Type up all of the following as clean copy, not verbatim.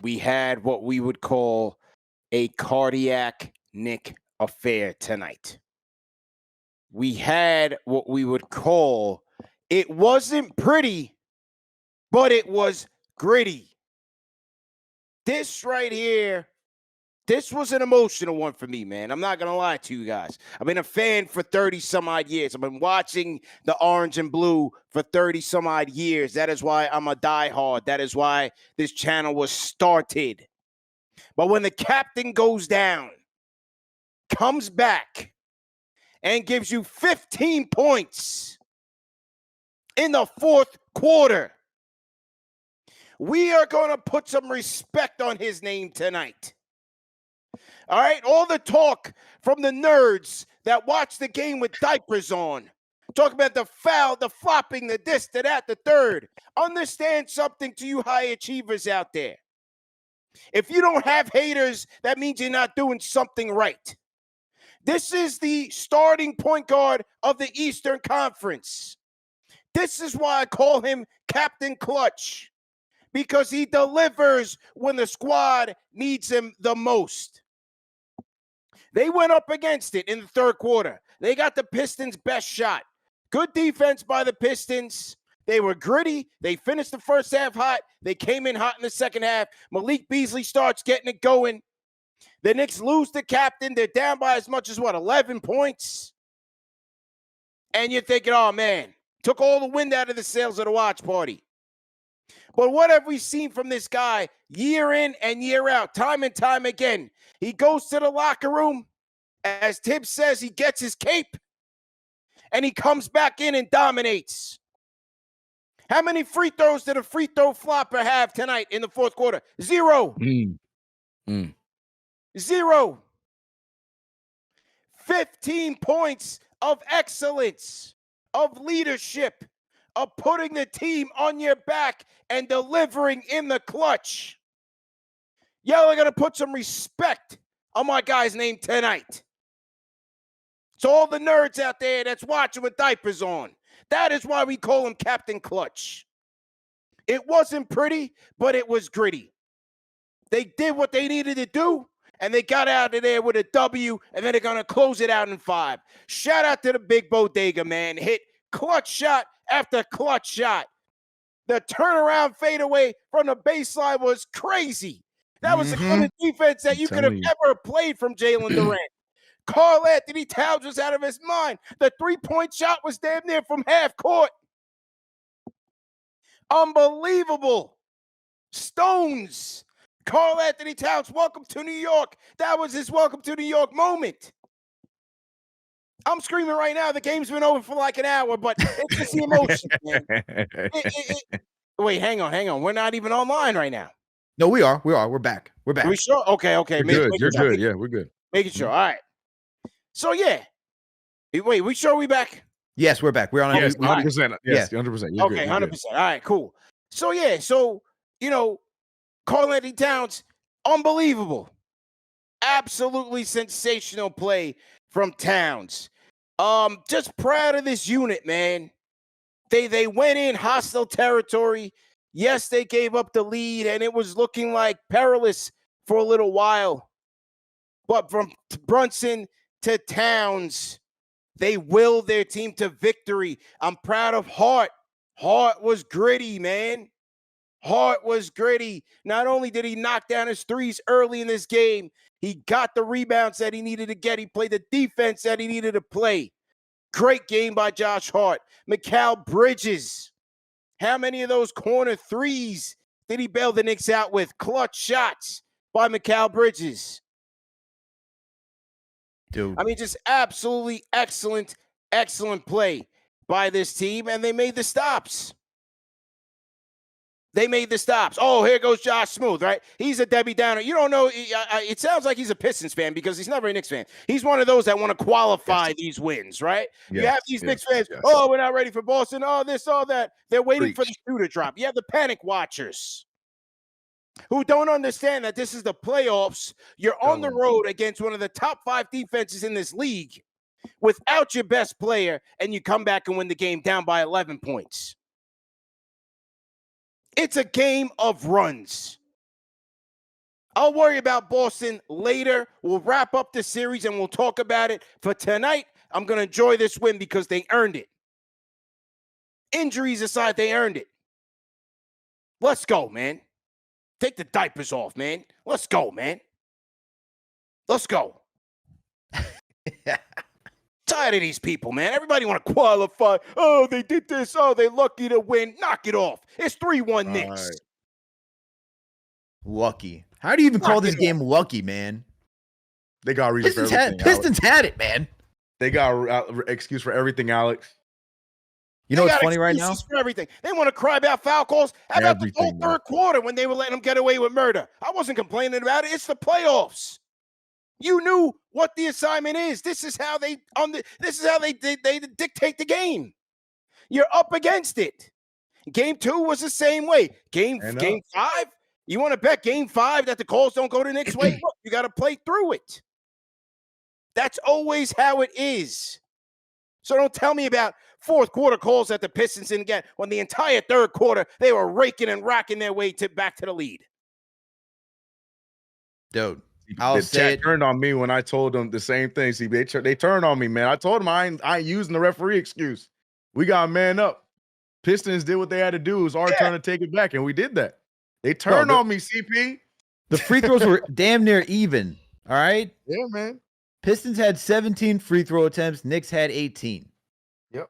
we had what we would call a cardiac Knick affair tonight. We had what we would call, it wasn't pretty, but it was gritty. This right here, this was an emotional one for me, man. I'm not going to lie to you guys. I've been a fan for 30 some odd years. I've been watching the orange and blue for 30 some odd years. That is why I'm a diehard. That is why this channel was started. But when the captain goes down, comes back, and gives you 15 points in the fourth quarter, we are going to put some respect on his name tonight. All right, all the talk from the nerds that watch the game with diapers on, talk about the foul, the flopping, the this, the that, the third. Understand something to you high achievers out there. If you don't have haters, that means you're not doing something right. This is the starting point guard of the Eastern Conference. This is why I call him Captain Clutch, because he delivers when the squad needs him the most. They went up against it in the third quarter. They got the Pistons' best shot. Good defense by the Pistons. They were gritty. They finished the first half hot. They came in hot in the second half. Malik Beasley starts getting it going. The Knicks lose the captain. They're down by as much as, 11 points? And you're thinking, oh, man, took all the wind out of the sails of the watch party. But what have we seen from this guy year in and year out, time and time again? He goes to the locker room. As Tibbs says, he gets his cape, and he comes back in and dominates. How many free throws did a free throw flopper have tonight in the fourth quarter? Zero. 0. 15 points of excellence, of leadership, of putting the team on your back and delivering in the clutch. Y'all are going to put some respect on my guy's name tonight. So all the nerds out there that's watching with diapers on, that is why we call him Captain Clutch. It wasn't pretty, but it was gritty. They did what they needed to do, and they got out of there with a W, and then they're going to close it out in 5. Shout out to the big bodega, man. Hit clutch shot after clutch shot. The turnaround fadeaway from the baseline was crazy. That was the kind of defense that you could have ever played from Jalen Durant. Karl Anthony Towns was out of his mind. The three-point shot was damn near from half court. Unbelievable. Stones. Karl Anthony Towns, welcome to New York. That was his welcome to New York moment. I'm screaming right now. The game's been over for like an hour, but it's just the emotion, man. Wait, hang on. We're not even online right now. No, we are. We're back. Are we sure? Okay. You're good. You're good. Yeah, we're good. Making sure. All right. So, yeah. Wait, we sure we back? Yes, we're back. We're on 100%. Yes, 100%. You're okay, good. 100%. All right, cool. So, yeah. So, Karl Anthony Towns, unbelievable. Absolutely sensational play from Towns. Just proud of this unit, man. They went in hostile territory. Yes, they gave up the lead, and it was looking like perilous for a little while. But from Brunson to Towns, they willed their team to victory. I'm proud of Hart. Hart was gritty, man. Hart was gritty. Not only did he knock down his threes early in this game, he got the rebounds that he needed to get. He played the defense that he needed to play. Great game by Josh Hart. Mikal Bridges. How many of those corner threes did he bail the Knicks out with? Clutch shots by Mikal Bridges. Dude. I mean, just absolutely excellent play by this team, and they made the stops. Oh, here goes Josh Smooth, right? He's a Debbie Downer. You don't know. It sounds like he's a Pistons fan because he's never a Knicks fan. He's one of those that want to qualify these wins, right? You have these Knicks fans. Oh, we're not ready for Boston. Oh, this, all that. They're waiting for the shoe to drop. You have the panic watchers who don't understand that this is the playoffs. You're on the road against one of the top 5 defenses in this league without your best player, and you come back and win the game down by 11 points. It's a game of runs. I'll worry about Boston later. We'll wrap up the series and we'll talk about it. For tonight, I'm going to enjoy this win because they earned it. Injuries aside, they earned it. Let's go, man. Take the diapers off, man. Let's go, man. Let's go. Tired of these people, man. Everybody want to qualify. Oh, they did this. Oh, they're lucky to win. Knock it off. It's 3-1 Knicks. Right. Lucky. How do you even call this game lucky, man? They got a reason for everything. Pistons had it, man. They got an excuse for everything, Alex. You know what's funny right now? For everything. They want to cry about foul calls. How about the whole third quarter when they were letting them get away with murder? I wasn't complaining about it. It's the playoffs. You knew what the assignment is. This is how they dictate the game. You're up against it. Game 2 was the same way. Game 5. You want to bet game 5 that the calls don't go the Knicks' way? Look, you got to play through it. That's always how it is. So don't tell me about fourth quarter calls that the Pistons didn't get when the entire third quarter they were raking and racking their way back to the lead. Dude, the chat turned on me when I told them the same thing. See, they turned on me, man. I told them I ain't using the referee excuse. We got man up. Pistons did what they had to do. It was our turn to take it back, and we did that. They turned on me, CP. The free throws were damn near even. All right? Yeah, man. Pistons had 17 free throw attempts. Knicks had 18. Yep.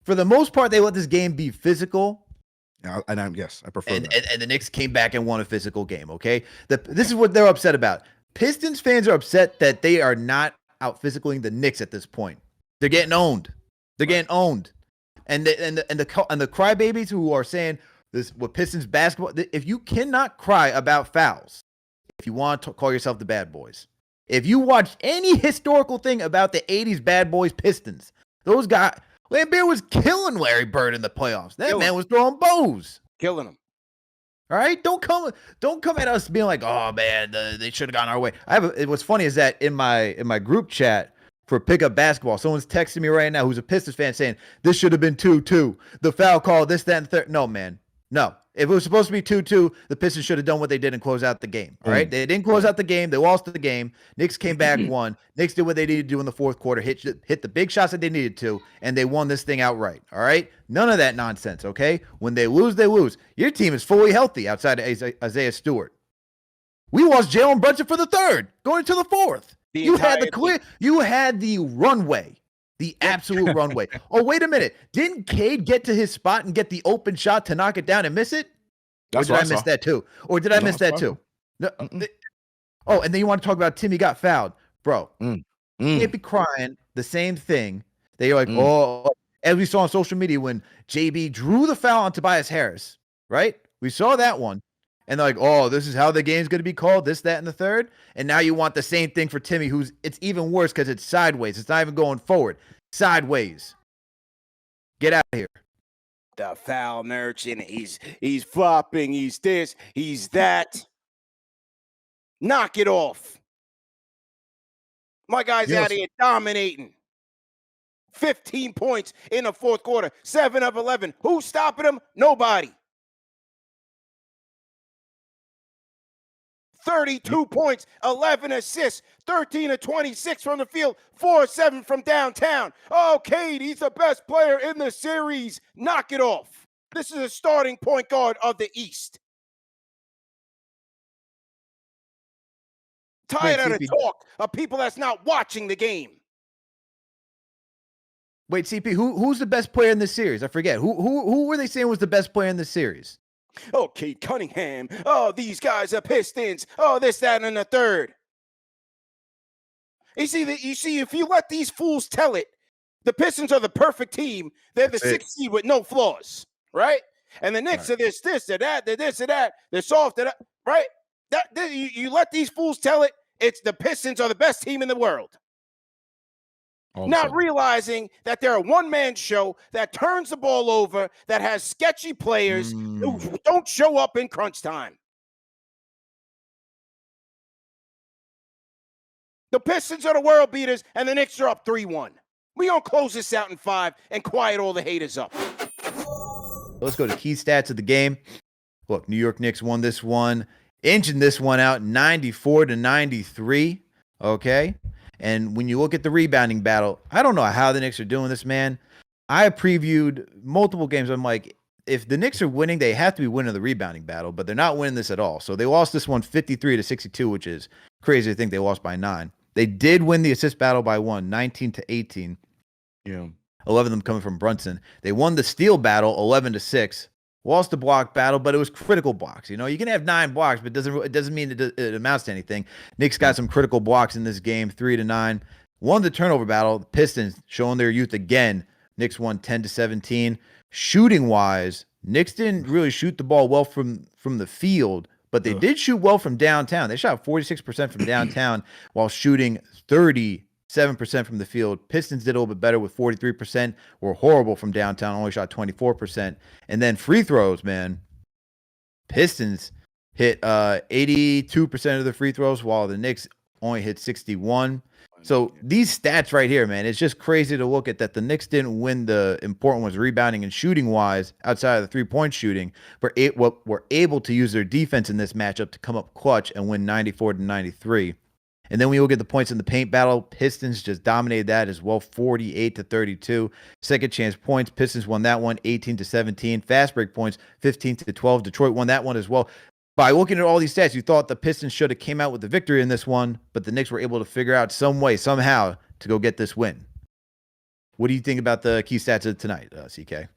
For the most part, they let this game be physical. Yes, I prefer that. And the Knicks came back and won a physical game, okay? This is what they're upset about. Pistons fans are upset that they are not out physicaling the Knicks at this point. They're getting owned. They're getting owned. And the crybabies who are saying this with Pistons basketball, if you cannot cry about fouls, if you want to call yourself the bad boys, if you watch any historical thing about the 80s bad boys Pistons, those guys, Lambert was killing Larry Bird in the playoffs. That man was throwing bows. Killing him. All right? Don't come at us being like, oh man, they should have gone our way. What's funny is that in my group chat for Pickup Basketball, someone's texting me right now who's a Pistons fan saying, this should have been 2-2. The foul call, this, that, and the third. No, man. No. If it was supposed to be 2-2, the Pistons should have done what they did and close out the game. All right? They didn't close out the game. They lost the game. Knicks came back, won. Knicks did what they needed to do in the fourth quarter, hit the big shots that they needed to, and they won this thing outright. All right? None of that nonsense, okay? When they lose, they lose. Your team is fully healthy outside of Isaiah Stewart. We lost Jalen Brunson for the third, going into the fourth. You had the runway. The absolute runway. Oh, wait a minute. Didn't Cade get to his spot and get the open shot to knock it down and miss it? Or did I miss that too? No, oh, and then you want to talk about Timmy got fouled. Bro, you can't be crying the same thing that you're like, oh, as we saw on social media when JB drew the foul on Tobias Harris, right? We saw that one. And they're like, oh, this is how the game's going to be called, this, that, and the third. And now you want the same thing for Timmy, it's even worse because it's sideways. It's not even going forward. Sideways. Get out of here. The foul merchant. He's flopping. He's this. He's that. Knock it off. My guy's out here dominating. 15 points in the fourth quarter. 7 of 11. Who's stopping him? Nobody. 32 points, 11 assists, 13 of 26 from the field, 4 of 7 from downtown. Oh, Cade, he's the best player in the series. Knock it off. This is a starting point guard of the East. Tired of the talk of people that's not watching the game. Wait, CP, who's the best player in this series? I forget. Who were they saying was the best player in this series? Oh, Cade Cunningham. Oh, these guys are Pistons. Oh, this, that, and the third. You see, if you let these fools tell it, the Pistons are the perfect team. They're the 6th seed with no flaws, right? And the Knicks are this, or that, they're this or that, they're soft, right? You let these fools tell it, it's the Pistons are the best team in the world. Not realizing that they're a one-man show that turns the ball over, that has sketchy players who don't show up in crunch time. The Pistons are the world beaters, and the Knicks are up 3-1. We're going to close this out in 5 and quiet all the haters up. Let's go to key stats of the game. Look, New York Knicks won this one inching this one out 94-93. Okay. And when you look at the rebounding battle, I don't know how the Knicks are doing this, man. I previewed multiple games. I'm like, if the Knicks are winning, they have to be winning the rebounding battle, but they're not winning this at all. So they lost this one 53-62, which is crazy to think they lost by 9. They did win the assist battle by 1, 19-18. Yeah. 11 of them coming from Brunson. They won the steal battle 11-6. Lost the block battle, but it was critical blocks. You know, you can have 9 blocks, but it doesn't mean it amounts to anything. Knicks got some critical blocks in this game, 3-9. Won the turnover battle. The Pistons showing their youth again. Knicks won 10-17. Shooting wise, Knicks didn't really shoot the ball well from the field, but they did shoot well from downtown. They shot 46% from downtown while shooting 37% from the field. Pistons did a little bit better with 43%. Were horrible from downtown, only shot 24%. And then free throws, man. Pistons hit 82% of the free throws, while the Knicks only hit 61. So these stats right here, man, it's just crazy to look at that the Knicks didn't win the important ones rebounding and shooting wise outside of the 3-point shooting, but were able to use their defense in this matchup to come up clutch and win 94-93. And then we look at the points in the paint battle. Pistons just dominated that as well, 48-32. Second chance points, Pistons won that one, 18-17. Fast break points, 15-12. Detroit won that one as well. By looking at all these stats, you thought the Pistons should have came out with the victory in this one, but the Knicks were able to figure out some way, somehow, to go get this win. What do you think about the key stats of tonight, CK?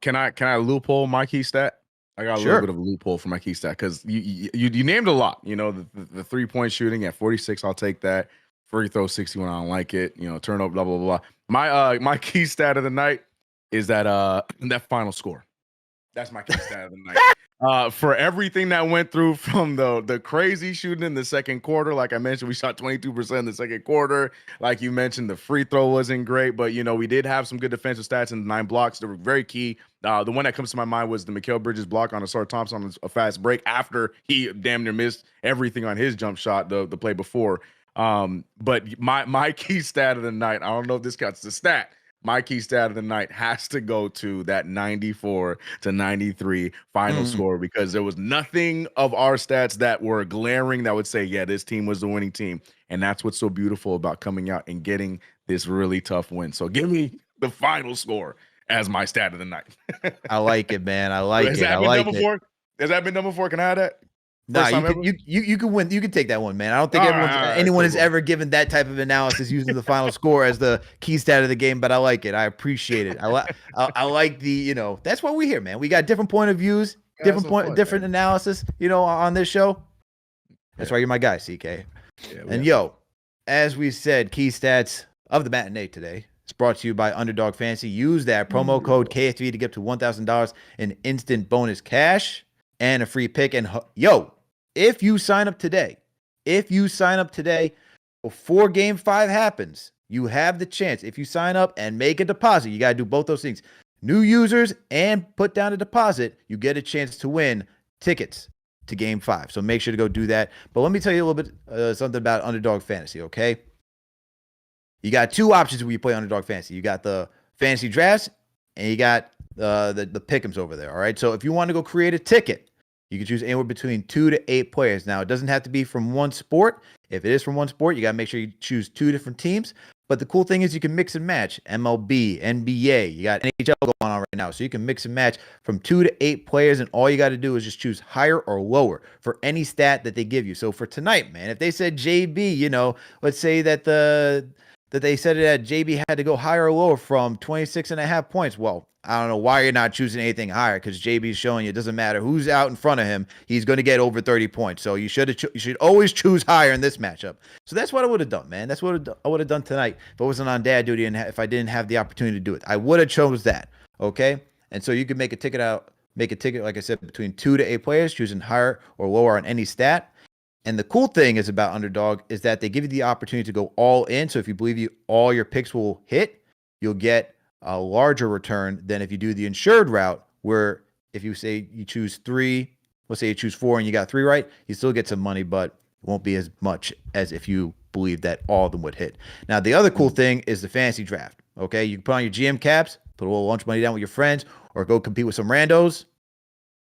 Can I loophole my key stat? I got a little bit of a loophole for my key stat because you named a lot. You know, the 3-point shooting at 46, I'll take that. Free throw 61, I don't like it. You know, turnover, blah blah blah. My key stat of the night is that final score. That's my key stat of the night. For everything that went through from the crazy shooting in the second quarter, like I mentioned, we shot 22% in the second quarter. Like you mentioned, the free throw wasn't great, but you know we did have some good defensive stats in the 9 blocks. They were very key. The one that comes to my mind was the Mikal Bridges block on Asar Thompson on a fast break after he damn near missed everything on his jump shot the play before. But my key stat of the night, I don't know if this counts as a stat. My key stat of the night has to go to that 94-93 final score, because there was nothing of our stats that were glaring that would say, yeah, this team was the winning team. And that's what's so beautiful about coming out and getting this really tough win. So give me the final score as my stat of the night. I like it, man. I like it. I like it. Has that been done before? Can I have that? No, you can win. You can take that one, man. I don't think anyone has ever given that type of analysis using the final score as the key stat of the game, but I like it. I appreciate it. I like the, you know, that's what we hear, man. We got different point of views, different analysis, you know, on this show. That's why you're my guy, CK. Yeah, as we said, key stats of the matinee today. It's brought to you by Underdog Fantasy. Use that promo code KFTV to get to $1,000 in instant bonus cash and a free pick. And if you sign up today, before Game 5 happens, you have the chance. If you sign up and make a deposit, you got to do both those things. New users and put down a deposit, you get a chance to win tickets to Game 5. So make sure to go do that. But let me tell you a little bit something about Underdog Fantasy, okay? You got 2 options when you play Underdog Fantasy. You got the fantasy drafts, and you got the pick'ems over there, all right? So if you want to go create a ticket, you can choose anywhere between 2 to 8 players. Now, it doesn't have to be from one sport. If it is from one sport, you got to make sure you choose 2 different teams. But the cool thing is you can mix and match MLB, NBA. You got NHL going on right now. So you can mix and match from 2 to 8 players, and all you got to do is just choose higher or lower for any stat that they give you. So for tonight, man, if they said JB, you know, let's say that they said that JB had to go higher or lower from 26.5 points. Well, I don't know why you're not choosing anything higher, because JB's showing you it doesn't matter who's out in front of him. He's going to get over 30 points. So you should always choose higher in this matchup. So that's what I would have done, man. That's what I would have done tonight if I wasn't on dad duty and if I didn't have the opportunity to do it. I would have chose that, okay? And so you could make a ticket, like I said, between 2 to 8 players, choosing higher or lower on any stat. And the cool thing is about Underdog is that they give you the opportunity to go all in. So if you believe all your picks will hit, you'll get a larger return than if you do the insured route, where if you say you choose 3, let's say you choose 4 and you got 3 right, you still get some money, but it won't be as much as if you believe that all of them would hit. Now, the other cool thing is the fantasy draft. Okay, you can put on your GM caps, put a little lunch money down with your friends, or go compete with some randos.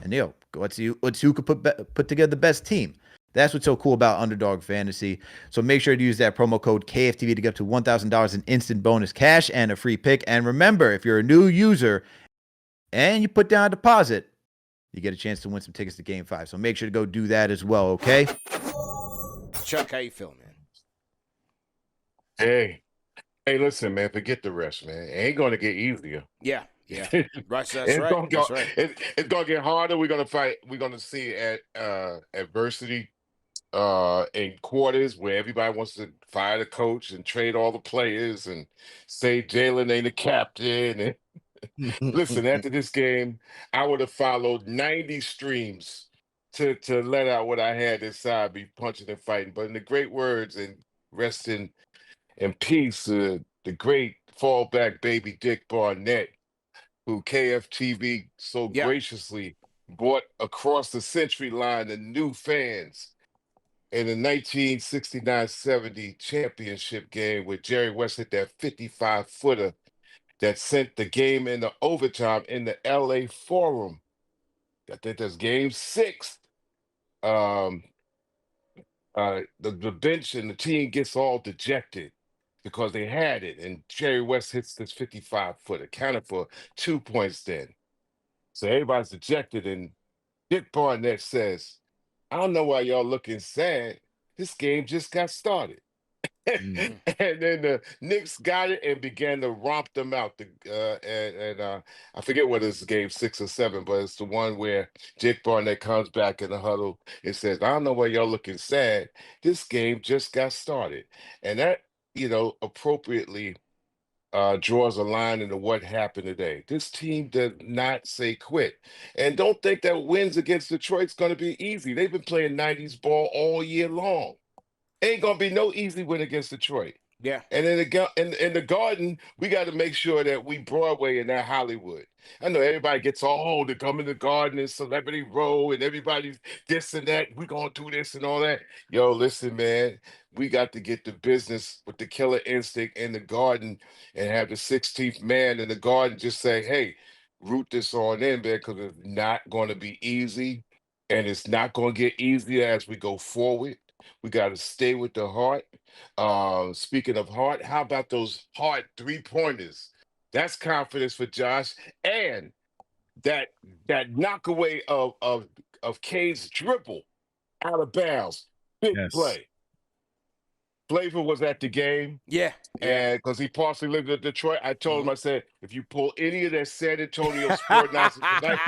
And let's see who could put together the best team. That's what's so cool about Underdog Fantasy. So make sure to use that promo code KFTV to get up to $1,000 in instant bonus cash and a free pick. And remember, if you're a new user and you put down a deposit, you get a chance to win some tickets to Game 5. So make sure to go do that as well, okay? Chuck, how you feel, man? Hey, listen, man. Forget the rest, man. It ain't gonna get easier. Yeah. Right, that's It's right. gonna That's go, right. it's gonna get harder. We're gonna fight. We're gonna see adversity in quarters where everybody wants to fire the coach and trade all the players and say Jalen ain't a captain. And listen, after this game, I would have followed 90 streams to let out what I had inside, be punching and fighting. But in the great words and rest in peace, the great fallback baby Dick Barnett, who KFTV so Yeah. graciously brought across the century line to new fans in the 1969-70 championship game where Jerry West hit that 55-footer that sent the game into overtime in the LA Forum. I think that's game 6. The bench and the team gets all dejected because they had it, and Jerry West hits this 55-footer, counted for 2 points then. So everybody's dejected, and Dick Barnett says, I don't know why y'all looking sad. This game just got started. Mm. And then the Knicks got it and began to romp them out. I forget whether it's game 6 or 7, but it's the one where Dick Barnett comes back in the huddle and says, I don't know why y'all looking sad. This game just got started. And that, appropriately draws a line into what happened today. This team did not say quit. And don't think that wins against Detroit's going to be easy. They've been playing 90s ball all year long. Ain't going to be no easy win against Detroit. Yeah. And in the Garden, we got to make sure that we Broadway and that Hollywood. I know everybody gets all to come in the Garden and Celebrity Row and everybody's this and that. We're going to do this and all that. Yo, listen, man, we got to get the business with the killer instinct in the Garden and have the 16th man in the Garden just say, hey, root this on in, man, because it's not going to be easy. And it's not going to get easier as we go forward. We got to stay with the heart. Speaking of heart, how about those heart 3-pointers? That's confidence for Josh, and that knockaway of Cade's dribble out of bounds, big Yes. play. Flavor was at the game, Yeah. and because he partially lived in Detroit, I told him, I said, if you pull any of that San Antonio sport nonsense tonight,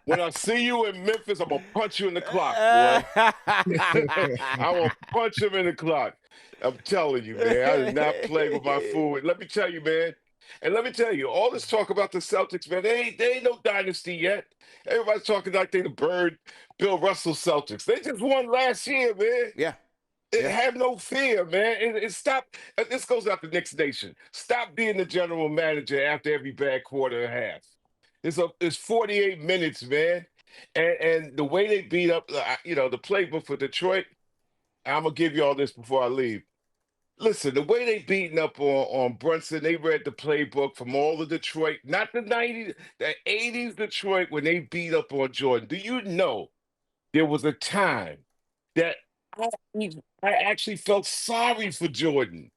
when I see you in Memphis, I'm gonna punch you in the clock, boy. I will punch him in the clock. I'm telling you, man. I did not play with my food. Let me tell you, man. And let me tell you, all this talk about the Celtics, man, they ain't no dynasty yet. Everybody's talking like they the Bill Russell Celtics. They just won last year, man. Yeah. Have no fear, man. And stop. This goes out to Knicks Nation. Stop being the general manager after every bad quarter and a half. It's 48 minutes, man. And the way they beat up, the playbook for Detroit, I'm going to give you all this before I leave. Listen, the way they beating up on Brunson, they read the playbook from all the Detroit, not the 90s, the 80s Detroit when they beat up on Jordan. Do you know there was a time that I actually felt sorry for Jordan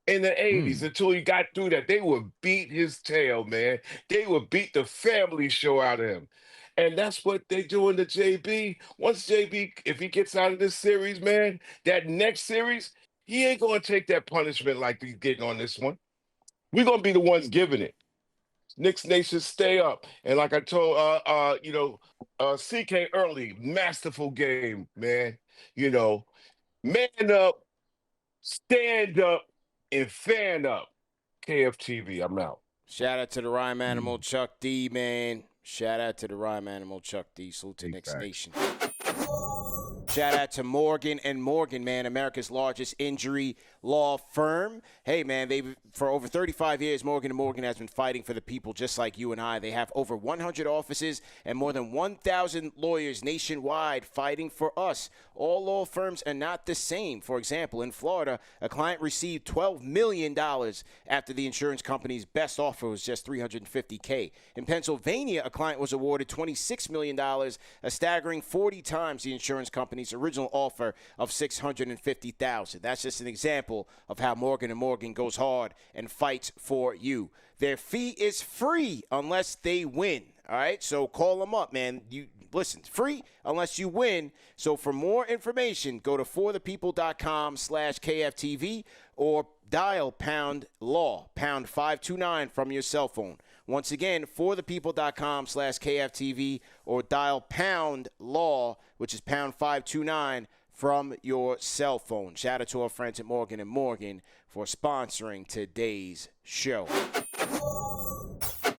in the 80s until he got through that. They would beat his tail, man. They would beat the family show out of him. And that's what they doing to JB. Once JB, if he gets out of this series, man, that next series, he ain't going to take that punishment like he's getting on this one. We're going to be the ones giving it. Knicks Nation, stay up. And like I told, CK early, masterful game, man. Man up, stand up, and fan up. KFTV, I'm out. Shout out to the rhyme animal Chuck D, man. Shout out to the rhyme animal Chuck D. Salute to Knicks Nation. Shout out to Morgan & Morgan, man, America's largest injury law firm. Hey, man, for over 35 years, Morgan & Morgan has been fighting for the people just like you and I. They have over 100 offices and more than 1,000 lawyers nationwide fighting for us. All law firms are not the same. For example, in Florida, a client received $12 million after the insurance company's best offer was just $350K. In Pennsylvania, a client was awarded $26 million, a staggering 40 times the insurance company's original offer of $650,000. That's just an example of how Morgan & Morgan goes hard and fights for you. Their fee is free unless they win. All right, so call them up, man. Listen, it's free unless you win. So for more information, go to forthepeople.com/KFTV or dial pound law, pound 529 from your cell phone. Once again, forthepeople.com/KFTV or dial pound law, which is pound 529 from your cell phone. Shout out to our friends at Morgan & Morgan for sponsoring today's show.